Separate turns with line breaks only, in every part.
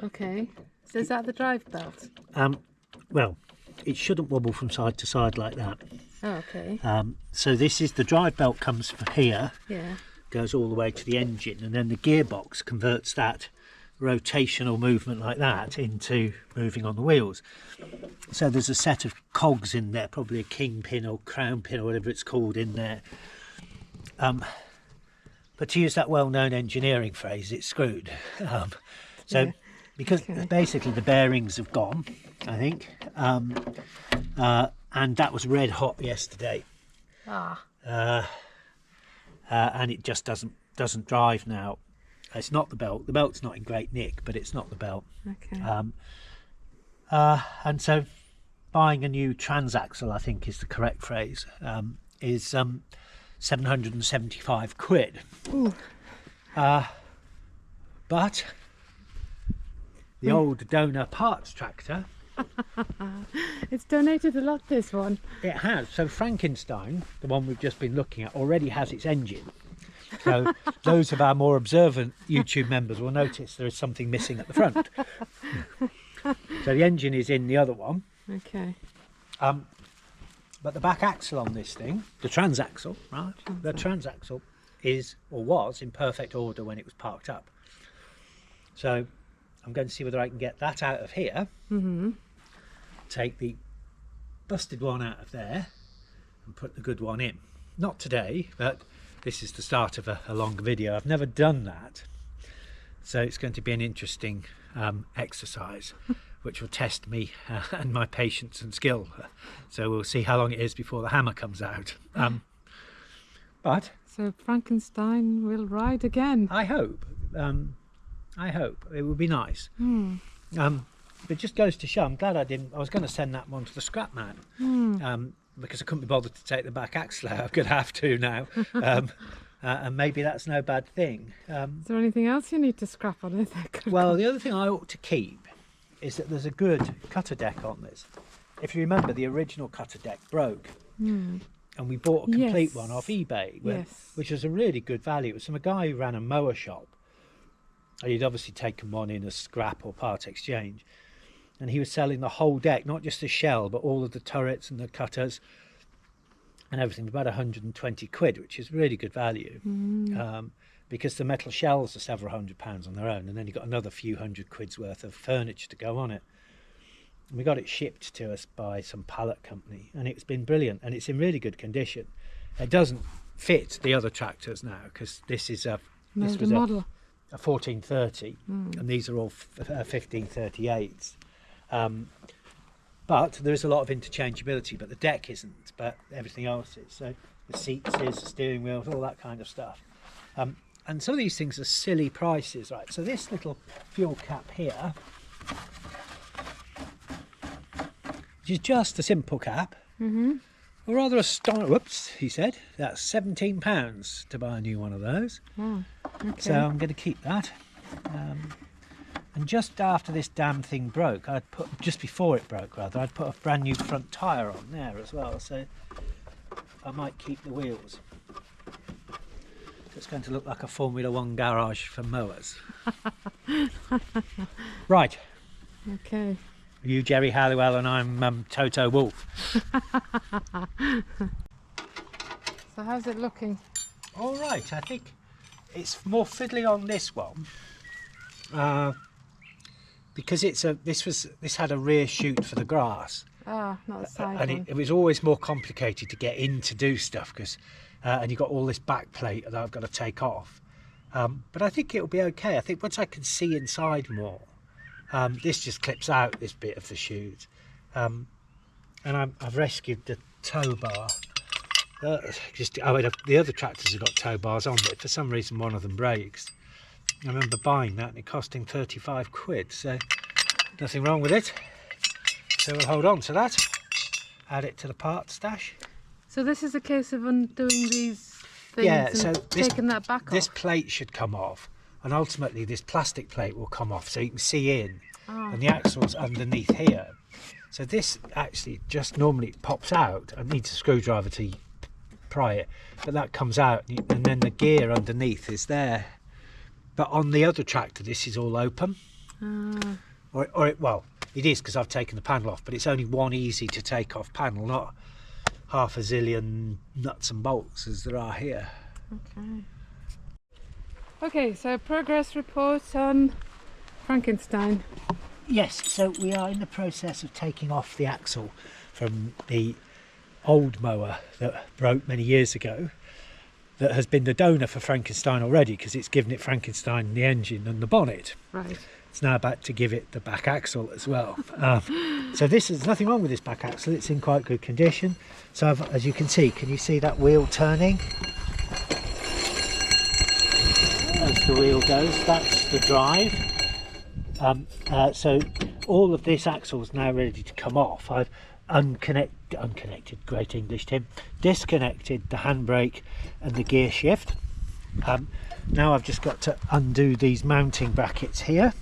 Okay. So is that the drive belt?
Well, it shouldn't wobble from side to side like that.
Oh, okay.
So this is the drive belt, comes from here,
Yeah.
goes all the way to the engine, and then the gearbox converts that rotational movement like that into moving on the wheels. So there's a set of cogs in there, probably a kingpin or crown pin or whatever it's called in there. But to use that well-known engineering phrase, it's screwed.
Yeah.
Because
Okay.
basically the bearings have gone, I think, and that was red hot yesterday,
Ah.
and it just doesn't drive now. It's not the belt. The belt's not in great nick, but it's not the belt.
Okay.
And so buying a new transaxle, I think is the correct phrase, is 775 quid.
Ooh.
But the old donor parts tractor,
It's donated a lot, this one.
it has. So Frankenstein, the one we've just been looking at, already has its engine. So those of our more observant YouTube members will notice there is something missing at the front. So the engine is in the other one.
Okay.
But the back axle on this thing, the transaxle, right? The transaxle is, or was, in perfect order when it was parked up. So I'm going to see whether I can get that out of here.
Mm-hmm.
Take the busted one out of there and put the good one in. Not today, but this is the start of a longer video. I've never done that, so it's going to be an interesting exercise which will test me and my patience and skill. So we'll see how long it is before the hammer comes out. But
So Frankenstein will ride again.
I hope it would be nice.
Hmm.
It just goes to show, I'm glad I didn't. I was going to send that one to the scrap man, because I couldn't be bothered to take the back axle out. I'm going to have to now, and maybe that's no bad thing.
Is there anything else you need to scrap on it?
Well, the other thing I ought to keep is that there's a good cutter deck on this. If you remember, the original cutter deck broke, and we bought a complete
Yes.
one off eBay,
Yes.
which was a really good value. It was from a guy who ran a mower shop, and he'd obviously taken one in as scrap or part exchange. And he was selling the whole deck, not just the shell, but all of the turrets and the cutters and everything, about 120 quid, which is really good value. Because the metal shells are several £100s on their own, and then you've got another few £100 worth of furniture to go on it. And we got it shipped to us by some pallet company, and it's been brilliant, and it's in really good condition. It doesn't fit the other tractors now, because this was a 1430, and these are all 1538s. But there is a lot of interchangeability, but the deck isn't, but everything else is. So the seats is, the steering wheels, all that kind of stuff. And some of these things are silly prices, right? So this little fuel cap here, which is just a simple cap, well, rather astonishing. Whoops, he said, that's £17 to buy a new one of those.
Oh, okay.
So I'm going to keep that. And just after this damn thing broke, just before it broke rather, I'd put a brand new front tyre on there as well, so I might keep the wheels. It's going to look like a Formula 1 garage for mowers. Right.
Okay.
You Jerry Halliwell and I'm Toto Wolf.
So how's it looking?
All right, I think it's more fiddly on this one. Because this had a rear chute for the grass,
Ah, not the side
and
one.
it was always more complicated to get in to do stuff because and you've got all this back plate that I've got to take off, but I think it'll be okay. I think once I can see inside more, this just clips out this bit of the chute, and I've rescued the tow bar. The other tractors have got tow bars on, but for some reason one of them breaks. I remember buying that and it cost him 35 quid, so nothing wrong with it. So we'll hold on to that, add it to the parts stash.
So this is a case of undoing these things and taking that back
this
off?
plate should come off, and ultimately this plastic plate will come off so you can see in,
Ah.
and the axle's underneath here. So this actually just normally pops out. I need a screwdriver to pry it, but that comes out, and then the gear underneath is there. But on the other tractor, this is all open. Well, it is because I've taken the panel off, but it's only one easy to take off panel, not half a zillion nuts and bolts as there are here.
Okay, so progress report on Frankenstein.
Yes, so we are in the process of taking off the axle from the old mower that broke many years ago, that has been the donor for Frankenstein already, because it's given it Frankenstein the engine and the bonnet.
Right.
It's now about to give it the back axle as well. So there's nothing wrong with this back axle, it's in quite good condition. So as you can see that wheel turning? As the wheel goes, that's the drive. So all of this axle is now ready to come off. I've unconnected, great English Tim, disconnected the handbrake and the gear shift. Now I've just got to undo these mounting brackets here.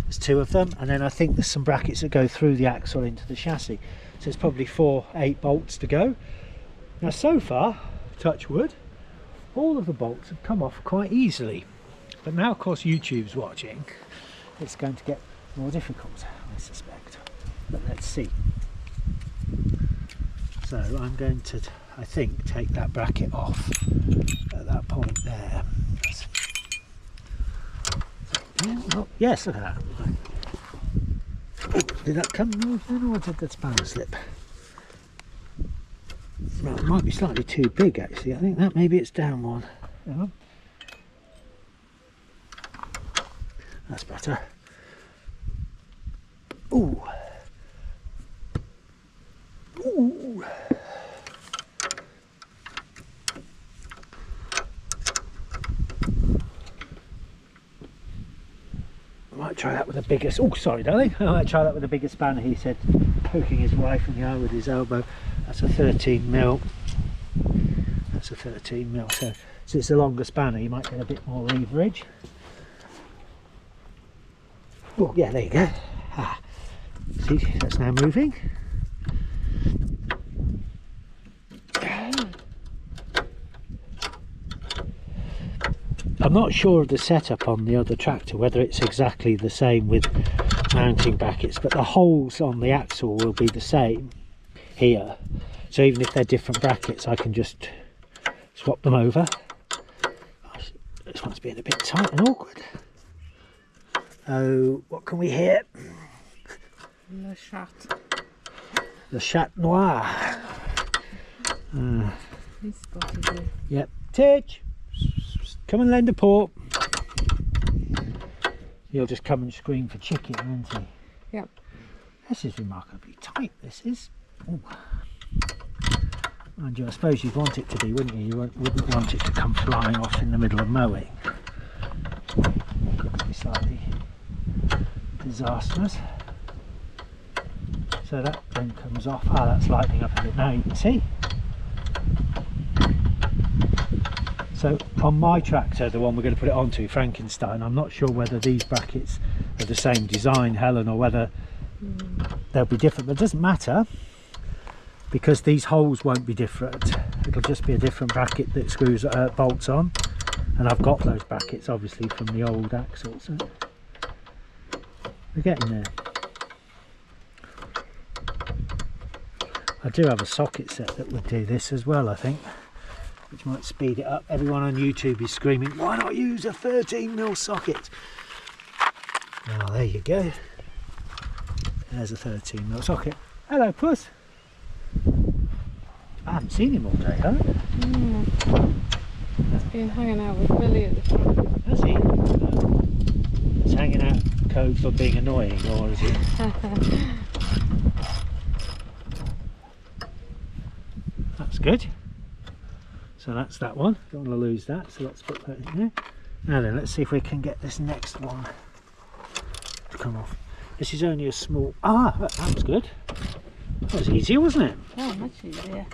There's two of them, and then I think there's some brackets that go through the axle into the chassis. So it's probably 8 bolts to go. Now so far, touch wood, all of the bolts have come off quite easily. But now of course YouTube's watching, it's going to get more difficult, I suspect. But let's see. So I'm going to, I think, take that bracket off at that point there. Oh, yes, look at that. Oh, did that come moving, or did that spanner slip? Well, it might be slightly too big actually. I think that maybe it's down one. Yeah. That's better. Ooh. Ooh. I might try that with a bigger. Oh, sorry, darling. I might try that with a bigger spanner. He said, poking his wife in the eye with his elbow. That's a 13mm. That's a 13mm. So it's a longer spanner, you might get a bit more leverage. Oh, yeah, there you go. Ah. See, that's now moving. I'm not sure of the setup on the other tractor, whether it's exactly the same with mounting brackets, but the holes on the axle will be the same here. So even if they're different brackets, I can just swap them over. This one's being a bit tight and awkward. Oh, what can we hear?
Le Chat.
The Chat Noir.
He's spotted you.
Yep. Tidge, come and lend a paw. He'll just come and scream for chicken, won't he?
Yep.
This is remarkably tight, this is. Ooh. Mind you, I suppose you'd want it to be, wouldn't you? You wouldn't want it to come flying off in the middle of mowing. Could be slightly disastrous. So that then comes off. Ah, that's lightening up a bit now, you can see. So on my tractor, the one we're going to put it onto, Frankenstein, I'm not sure whether these brackets are the same design, Helen, or whether they'll be different, but it doesn't matter because these holes won't be different. It'll just be a different bracket that screws bolts on, and I've got those brackets obviously from the old axle, so we're getting there. I do have a socket set that would do this as well, I think, which might speed it up. Everyone on YouTube is screaming, why not use a 13mm socket? Oh, there you go. There's a 13mm socket. Hello, Puss. I haven't seen him all day, huh?
He's been hanging out with Billy at the front.
Has he? He's hanging out code for being annoying, or is he? That's good. So that's that one. Don't want to lose that, so let's put that in there. Now then, let's see if we can get this next one to come off. This is only a small. Ah, that was good. That was easy, wasn't it?
Oh, much easier.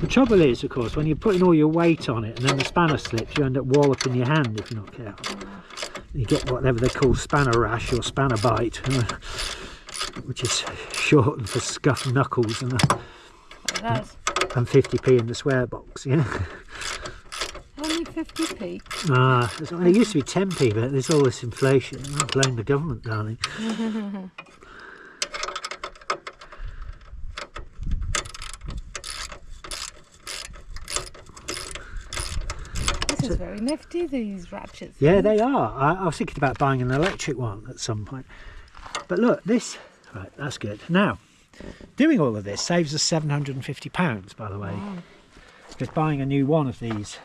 The trouble is, of course, when you're putting all your weight on it and then the spanner slips, you end up walloping your hand if you're not careful. You get whatever they call spanner rash or spanner bite, which is short for scuffed knuckles and 50p in the swear box, yeah.
Only 50p?
Well, it used to be 10p, but there's all this inflation. I don't blame the government, darling.
This is very nifty, these ratchets.
Yeah, they are. I was thinking about buying an electric one at some point. But look, this... Right, that's good. Now, doing all of this saves us £750, by the way.
Wow.
Because buying a new one of these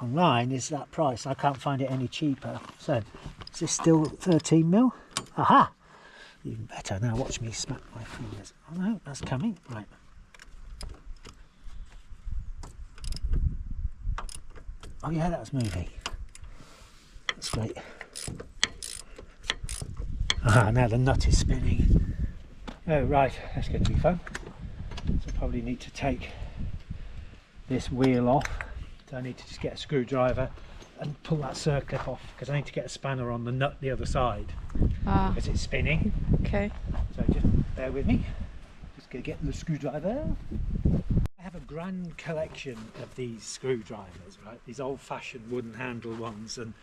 online is that price. I can't find it any cheaper. So, is this still 13mm? Aha! Even better. Now watch me smack my fingers. Oh no, that's coming. Right. Oh yeah, that's moving. That's great. Ah, now the nut is spinning. Oh right, that's going to be fun. So I probably need to take this wheel off. So I need to just get a screwdriver and pull that circlip off, because I need to get a spanner on the nut the other side because it's spinning.
Okay.
So just bear with me. Just going to get the screwdriver. I have a grand collection of these screwdrivers, right? These old-fashioned wooden handle ones and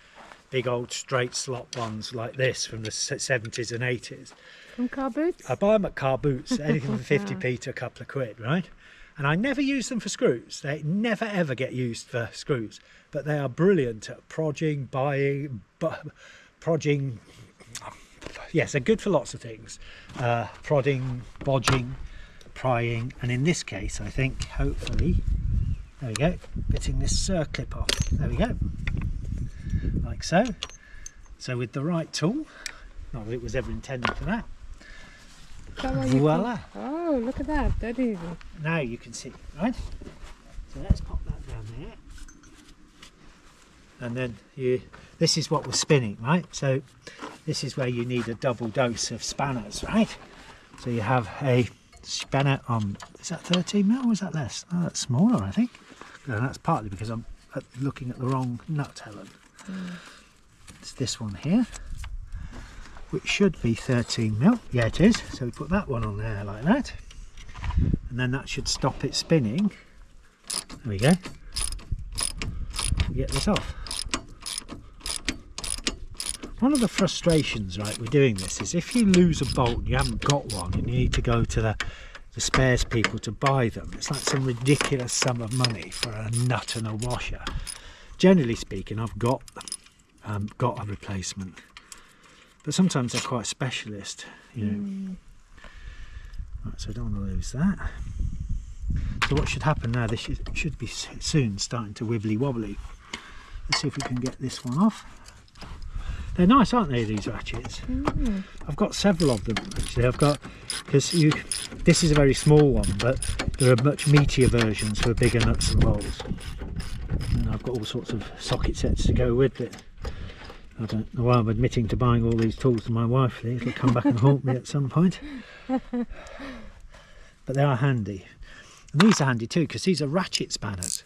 big old straight slot ones like this from the 70s and 80s.
From car boots?
I buy them at car boots, anything from 50p to a couple of quid, right? And I never use them for screws. They never ever get used for screws, but they are brilliant at prodding, prodding. Yes, they're good for lots of things. Prodding, bodging, prying, and in this case, I think, hopefully, there we go, getting this circlip off. There we go. Like so. So with the right tool, not that it was ever intended for that. Voila!
Oh, look at that, dead easy.
Now you can see, right? So let's pop that down there. And then this is what was spinning, right? So this is where you need a double dose of spanners, right? So you have a spanner on, is that 13mm or is that less? Oh, that's smaller, I think. No, that's partly because I'm looking at the wrong nut, Helen. It's this one here, which should be 13mm. Yeah, it is. So we put that one on there like that, and then that should stop it spinning. There we go. Get this off. One of the frustrations, right, with doing this is if you lose a bolt and you haven't got one and you need to go to the spares people to buy them, it's like some ridiculous sum of money for a nut and a washer. Generally speaking, I've got a replacement, but sometimes they're quite specialist, you know. Right, so I don't want to lose that. So what should happen now, this should be soon starting to wibbly wobbly. Let's see if we can get this one off. They're nice, aren't they, these ratchets? I've got several of them actually. I've got, because this is a very small one, but there are much meatier versions for bigger nuts and bolts. And I've got all sorts of socket sets to go with it. I don't know why I'm admitting to buying all these tools to my wife. It'll come back and haunt me at some point. But they are handy. And these are handy too, because these are ratchet spanners.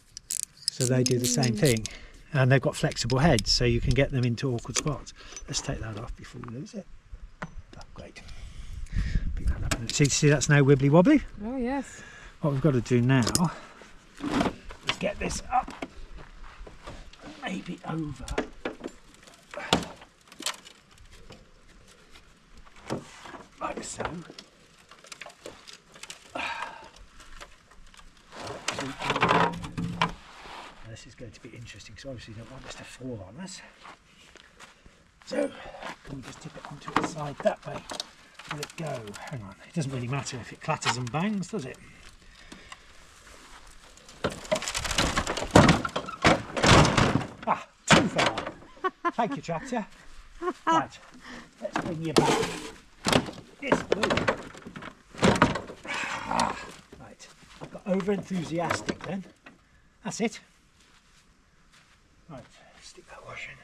So they do the same thing. And they've got flexible heads, so you can get them into awkward spots. Let's take that off before we lose it. Oh, great. Pick that up. See, that's now wibbly wobbly.
Oh, yes.
What we've got to do now is get this up, maybe over. Like so. This is going to be interesting, because obviously you don't want this to fall on us. So, can we just tip it onto the side that way? Let it go. Hang on, it doesn't really matter if it clatters and bangs, does it? Ah, too far. Thank you, tractor. Right, let's bring you back. Yes, move. Right, I've got over enthusiastic then. That's it. Right, stick that wash in.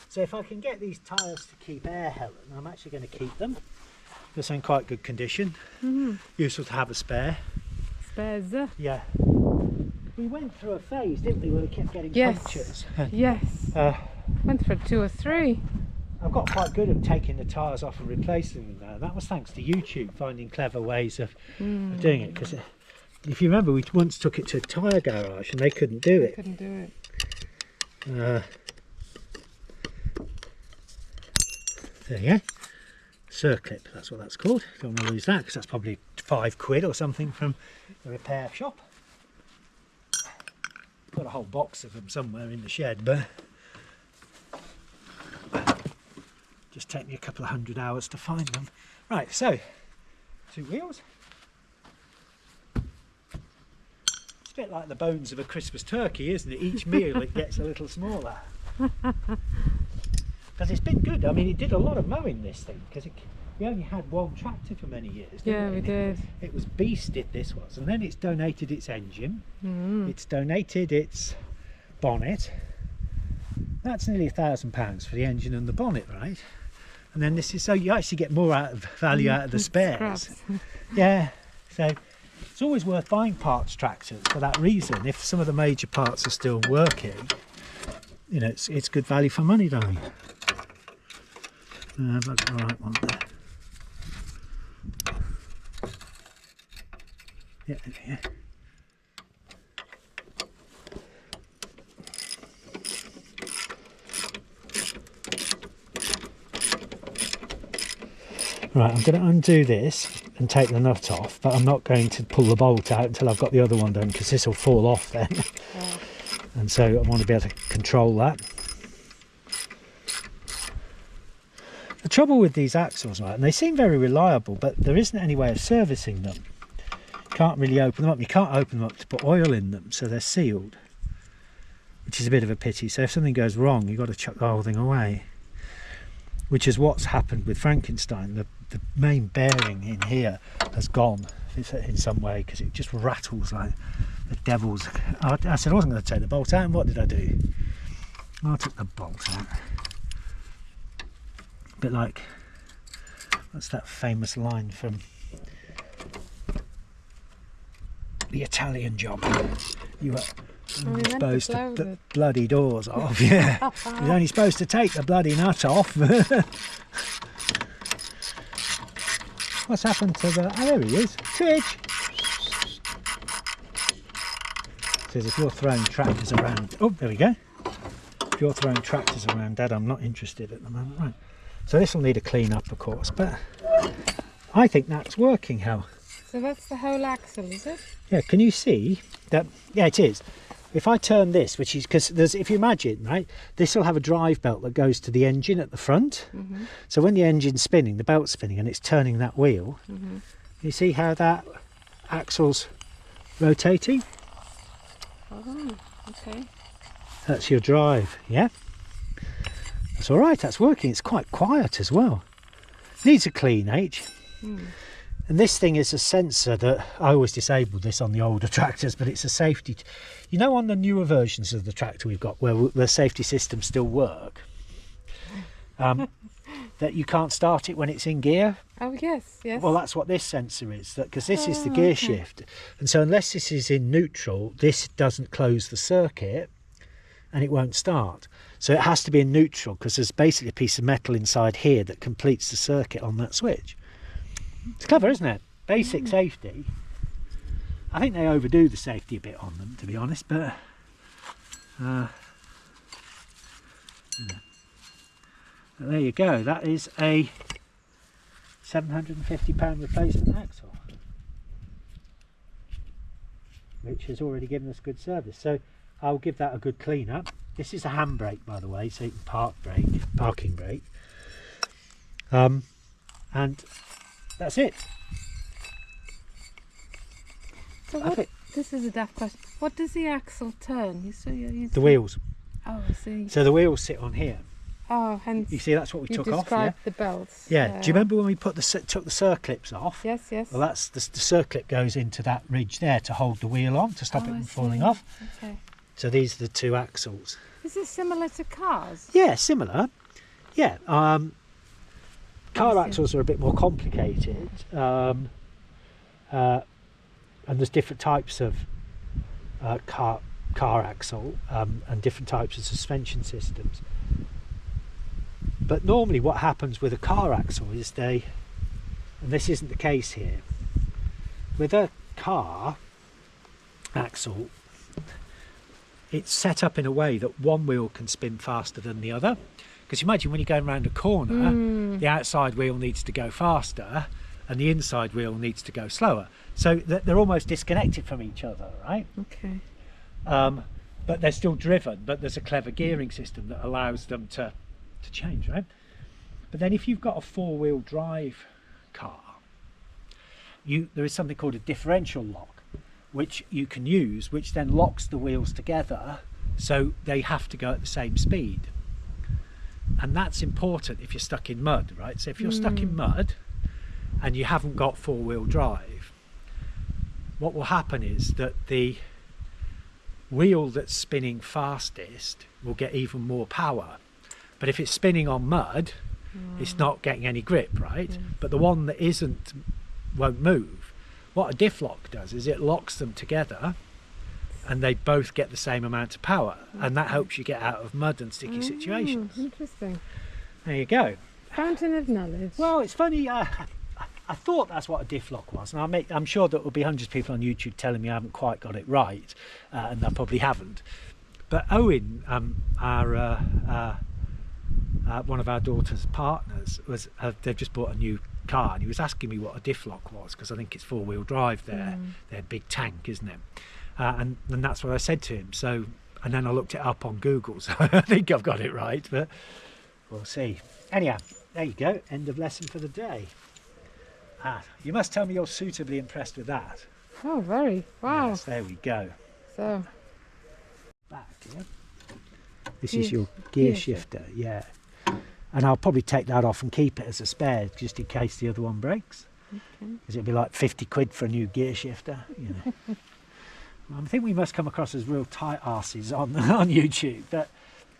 So if I can get these tyres to keep air, Helen, I'm actually going to keep them. They're in quite good condition. Useful to have a spare.
Spares.
Yeah. We went through a phase, didn't we, where we kept getting punctures.
Yes. Went for 2 or 3.
I've got quite good at taking the tyres off and replacing them now. That was thanks to YouTube, finding clever ways of doing it. Because if you remember, we once took it to a tyre garage and they couldn't do it.
Couldn't do it.
There you go. Circlip, that's what that's called. Don't want to lose that because that's probably £5 or something from the repair shop. Got a whole box of them somewhere in the shed, but just take me a couple of 100 hours to find them. Right, so 2 wheels. It's a bit like the bones of a Christmas turkey, isn't it? Each meal it gets a little smaller. Because it's been good. I mean, it did a lot of mowing, this thing, because we only had one tractor for many years.
Yeah, we did.
It was beasted, this was, and then it's donated its engine. It's donated its bonnet. That's nearly £1,000 for the engine and the bonnet, right? And then this is, so you actually get more value out of the spares. Yeah, so it's always worth buying parts tractors for that reason. If some of the major parts are still working, you know, it's good value for money, darling. I've got the right one there. Yeah, yeah. Right, I'm going to undo this and take the nut off, but I'm not going to pull the bolt out until I've got the other one done, because this will fall off then. Oh. And so I want to be able to control that. The trouble with these axles, right, and they seem very reliable, but there isn't any way of servicing them. You can't really open them up. You can't open them up to put oil in them, so they're sealed, which is a bit of a pity. So if something goes wrong, you've got to chuck the whole thing away, which is what's happened with Frankenstein. The main bearing in here has gone in some way, because it just rattles like the devil's. I said I wasn't going to take the bolt out, and what did I do? I took the bolt out. A bit like, what's that famous line from The Italian Job? You were only supposed to bloody doors off. Yeah, you're only supposed to take the bloody nut off. What's happened to the... Oh, there he is. Fidge! Says if you're throwing tractors around... Oh, there we go. If you're throwing tractors around, Dad, I'm not interested at the moment. Right. So this will need a clean up, of course, but I think that's working, Hal.
So that's the whole axle, is it?
Yeah, can you see that? Yeah, it is. If I turn this, which is, because there's, if you imagine, right, this will have a drive belt that goes to the engine at the front. So when the engine's spinning, the belt's spinning, and it's turning that wheel, you see how that axle's rotating?
Oh, okay.
That's your drive, yeah? That's all right, that's working. It's quite quiet as well. Needs a clean, H. And this thing is a sensor that I always disabled this on the older tractors, but it's a safety. You know, on the newer versions of the tractor we've got, where the safety systems still work, that you can't start it when it's in gear.
Oh yes, yes.
Well, that's what this sensor is, because this is the gear shift, and so unless this is in neutral, this doesn't close the circuit, and it won't start. So it has to be in neutral, because there's basically a piece of metal inside here that completes the circuit on that switch. It's clever, isn't it? Basic safety. I think they overdo the safety a bit on them, to be honest, but but there you go. That is a £750 replacement axle, which has already given us good service. So I'll give that a good clean up. This is a handbrake, by the way, so you can parking brake. And that's it.
So this is a daft question. What does the axle turn?
The wheels.
Oh, I see.
So the wheels sit on here.
Oh, hence
you see, that's what we took off.
Yeah. The belts.
Yeah. Do you remember when we took the circlips off?
Yes, yes.
Well, that's the circlip goes into that ridge there to hold the wheel on, to stop it from falling off.
Okay.
So these are the two axles.
Is this similar to cars?
Yeah, similar. Yeah. Car axles are a bit more complicated, and there's different types of car axle and different types of suspension systems. But normally what happens with a car axle is and this isn't the case here, with a car axle, it's set up in a way that one wheel can spin faster than the other. Because imagine when you're going around a corner, the outside wheel needs to go faster and the inside wheel needs to go slower. So they're almost disconnected from each other, right?
Okay.
But they're still driven, but there's a clever gearing system that allows them to change, right? But then if you've got a four-wheel drive car, there is something called a differential lock, which you can use, which then locks the wheels together so they have to go at the same speed. And that's important if you're stuck in mud, right? So if you're stuck in mud and you haven't got four-wheel drive, what will happen is that the wheel that's spinning fastest will get even more power. But if it's spinning on mud, it's not getting any grip, right? But the one that isn't won't move. What a diff lock does is it locks them together and they both get the same amount of power, and that helps you get out of mud and sticky situations.
Interesting.
There you go.
Fountain of knowledge.
Well, it's funny, I thought that's what a diff lock was, and I'm sure there will be hundreds of people on YouTube telling me I haven't quite got it right, and I probably haven't. But Owen, one of our daughter's partners, they've just bought a new car, and he was asking me what a diff lock was, because I think it's four-wheel drive there. They're a big tank, isn't it? And that's what I said to him. So, and then I looked it up on Google, so I think I've got it right, but we'll see. Anyhow, there you go, end of lesson for the day. You must tell me you're suitably impressed with that.
Oh, very. Wow.
Yes, there we go.
So,
Back, yeah. This is your gear shifter, yeah. And I'll probably take that off and keep it as a spare, just in case the other one breaks. Because it'd be like 50 quid for a new gear shifter, you know. I think we must come across as real tight arses on YouTube, but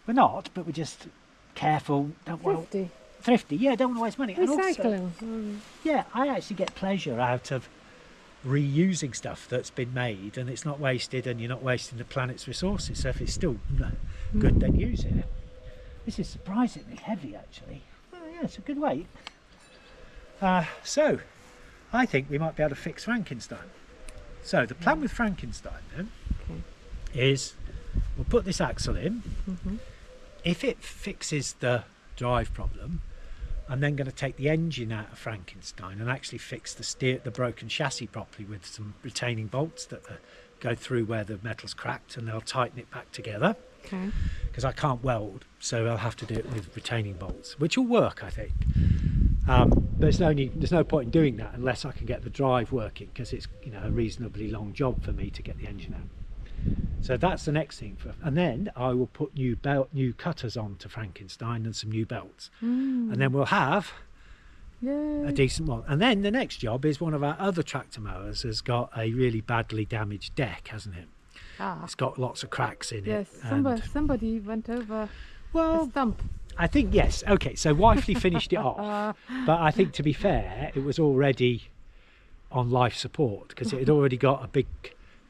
we're not. But we're just careful. Thrifty, yeah. Don't want to waste money.
Recycling.
And also, yeah, I actually get pleasure out of reusing stuff that's been made, and it's not wasted, and you're not wasting the planet's resources. So if it's still good, then use it. This is surprisingly heavy, actually. Oh yeah, it's a good weight. So I think we might be able to fix Frankenstein. So the plan with Frankenstein then is we'll put this axle in. If it fixes the drive problem, I'm then going to take the engine out of Frankenstein and actually fix the broken chassis properly with some retaining bolts that go through where the metal's cracked, and they'll tighten it back together. Because I can't weld, so I'll have to do it with retaining bolts, which will work, I think. But there's no point in doing that unless I can get the drive working, because it's a reasonably long job for me to get the engine out. So that's the next thing, and then I will put new cutters onto Frankenstein and some new belts, and then we'll have a decent one. And then the next job is one of our other tractor mowers has got a really badly damaged deck, hasn't it? It's got lots of cracks in it.
Yes, somebody went over the stump.
I think, yes. Okay, so Wifely finished it off, but I think, to be fair, it was already on life support, because it had already got a big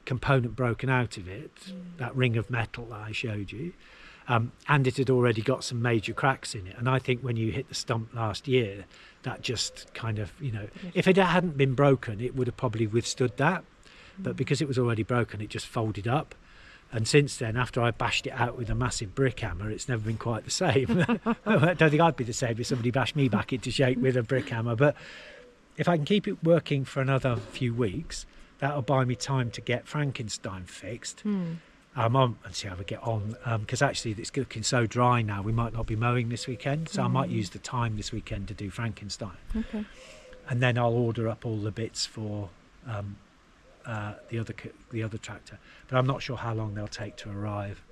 component broken out of it, that ring of metal that I showed you, and it had already got some major cracks in it. And I think when you hit the stump last year, that just kind of, if it hadn't been broken, it would have probably withstood that. But because it was already broken, it just folded up. And since then, after I bashed it out with a massive brick hammer, it's never been quite the same. I don't think I'd be the same if somebody bashed me back into shape with a brick hammer. But if I can keep it working for another few weeks, that'll buy me time to get Frankenstein fixed. And see how we get on. Because actually, it's looking so dry now, we might not be mowing this weekend. So I might use the time this weekend to do Frankenstein. And then I'll order up all the bits for the other tractor, but I'm not sure how long they'll take to arrive.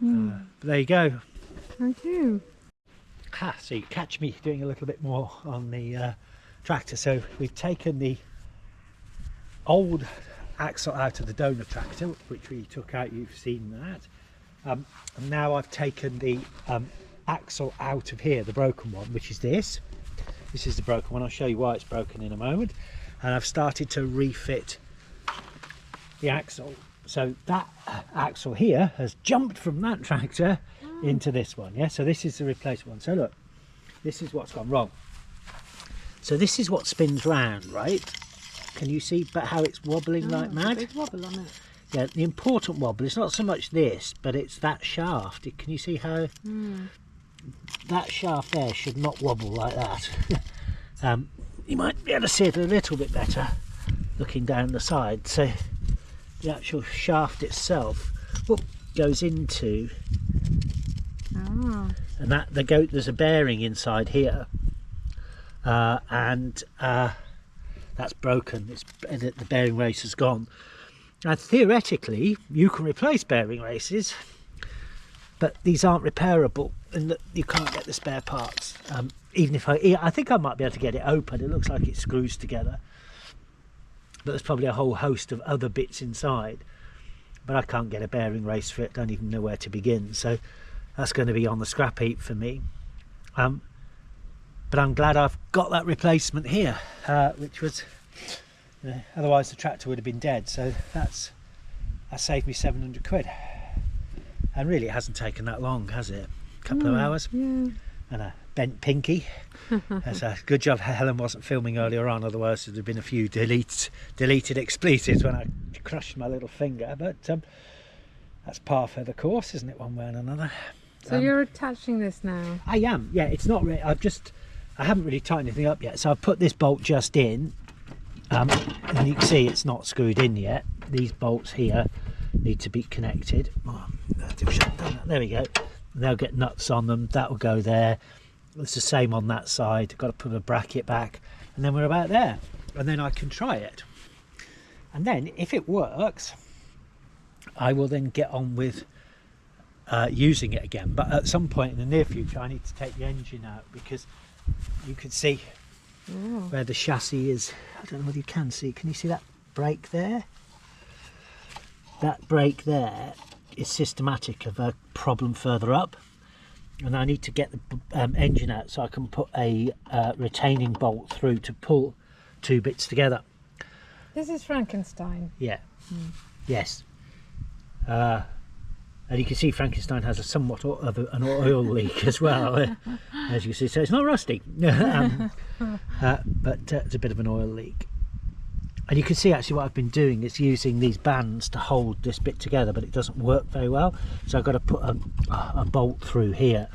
But there you go.
Thank you.
So you catch me doing a little bit more on the tractor. So we've taken the old axle out of the donor tractor, which we took out. You've seen that. And now I've taken the axle out of here, the broken one, which is this. This is the broken one. I'll show you why it's broken in a moment. And I've started to refit the axle. So that axle here has jumped from that tractor into this one. Yeah, so this is the replacement one. So look, this is what's gone wrong. So this is what spins round, right? Can you see how it's wobbling like mad?
Big wobble on it.
Yeah, the important wobble is not so much this, but it's that shaft. Can you see how that shaft there should not wobble like that? You might be able to see it a little bit better looking down the side. So the actual shaft itself goes into, and there's a bearing inside here, and that's broken. The bearing race has gone. Now theoretically you can replace bearing races, but these aren't repairable, and you can't get the spare parts. Even if I think I might be able to get it open. It looks like it screws together, but there's probably a whole host of other bits inside, but I can't get a bearing race for it. Don't even know where to begin. So that's going to be on the scrap heap for me. But I'm glad I've got that replacement here, which was otherwise the tractor would have been dead. So that saved me 700 quid. And really, it hasn't taken that long, has it? A couple of hours.
Yeah.
And a bent pinky. That's a good job Helen wasn't filming earlier on, otherwise there'd have been a few deleted expletives when I crushed my little finger. But that's par for the course, isn't it, one way and another?
So you're attaching this now?
I am, yeah. It's not really, I haven't really tightened anything up yet. So I've put this bolt just in, and you can see it's not screwed in yet. These bolts here need to be connected. There we go. They'll get nuts on them. That will go there. It's the same on that side. Got to put a bracket back, and then we're about there. And then I can try it. And then if it works, I will then get on with using it again. But at some point in the near future, I need to take the engine out, because you can see where the chassis is. I don't know whether you can see. Can you see that brake there? That brake there is systematic of a problem further up, and I need to get the engine out so I can put a retaining bolt through to pull two bits together.
This is Frankenstein.
Yeah. Yes. And you can see Frankenstein has a somewhat of an oil leak as well, as you can see. So it's not rusty, but it's a bit of an oil leak. And you can see actually what I've been doing is using these bands to hold this bit together, but it doesn't work very well. So I've got to put a bolt through here,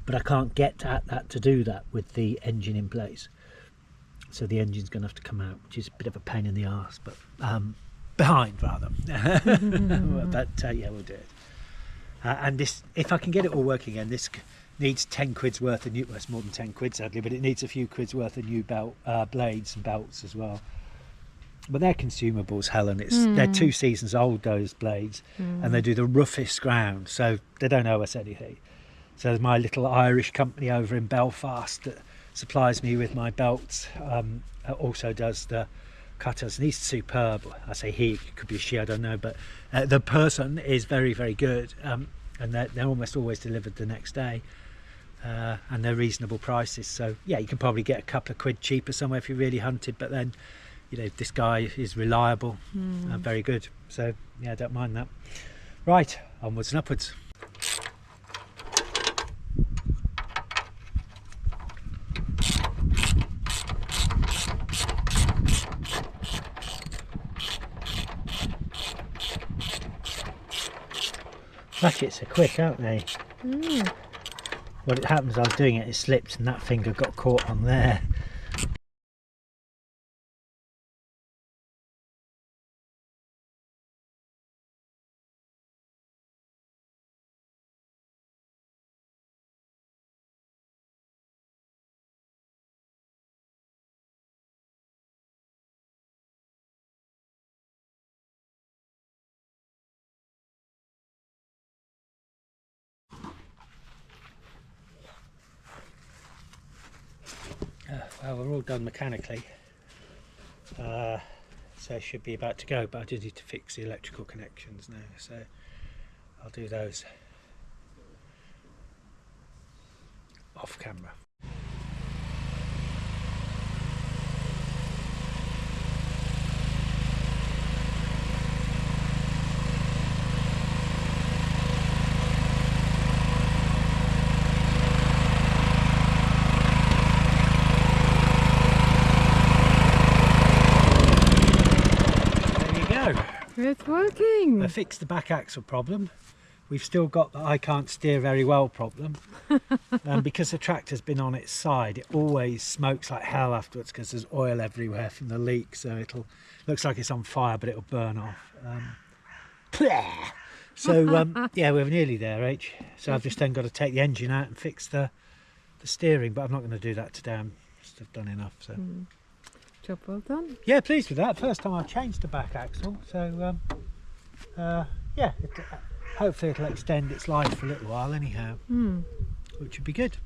but I can't get at that to do that with the engine in place. So the engine's going to have to come out, which is a bit of a pain in the arse, but behind rather. But yeah, we'll do it. And this, if I can get it all working again, this needs 10 quid's worth of new, well, it's more than 10 quid sadly, but it needs a few quid's worth of new blades and belts as well. But they're consumables, Helen. They're 2 seasons old, those blades, and they do the roughest ground, so they don't owe us anything. So there's my little Irish company over in Belfast that supplies me with my belts, also does the cutters, and he's superb. I say he, it could be a she, I don't know, but the person is very, very good, and they're almost always delivered the next day, and they're reasonable prices. So yeah, you can probably get a couple of quid cheaper somewhere if you really hunted, but then, you know, this guy is reliable and very good. So yeah, I don't mind that. Right, onwards and upwards. Ratchets are quick, aren't they? What happens, I was doing it slipped and that finger got caught on there. Well, we're all done mechanically, so it should be about to go, but I do need to fix the electrical connections now, so I'll do those off camera.
It's working.
I fixed the back axle problem. We've still got the I can't steer very well problem. Because the tractor's been on its side, it always smokes like hell afterwards because there's oil everywhere from the leak, so it'll looks like it's on fire, but it'll burn off. So yeah, we're nearly there, H. So I've just then got to take the engine out and fix the steering, but I'm not going to do that today. I've done enough. So
Job well done.
yeah, pleased with that. First time I've changed the back axle, so yeah, hopefully it'll extend its life for a little while anyhow, which would be good.